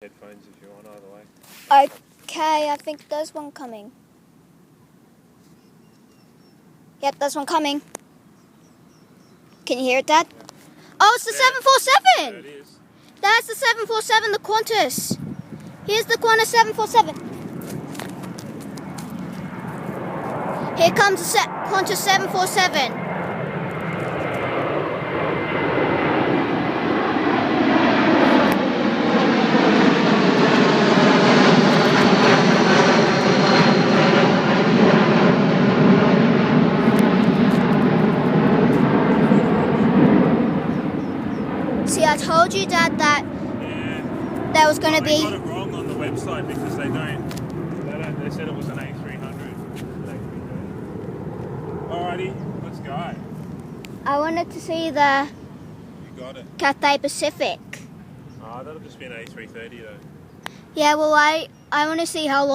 headphones if you want, either way. Okay, I think there's one coming. Yep, there's one coming. Can you hear it, Dad? Yeah. Oh, it's the 747! There it is. That's the 747, the Qantas. Here's the Qantas 747. Here comes the Qantas 747. See, I told you, Dad, that there was going to be... They got it wrong on the website because they said it was an A300. Alrighty, let's go. I wanted to see the You got it. Cathay Pacific. That'll just be an A330 though. Yeah, well, I want to see how long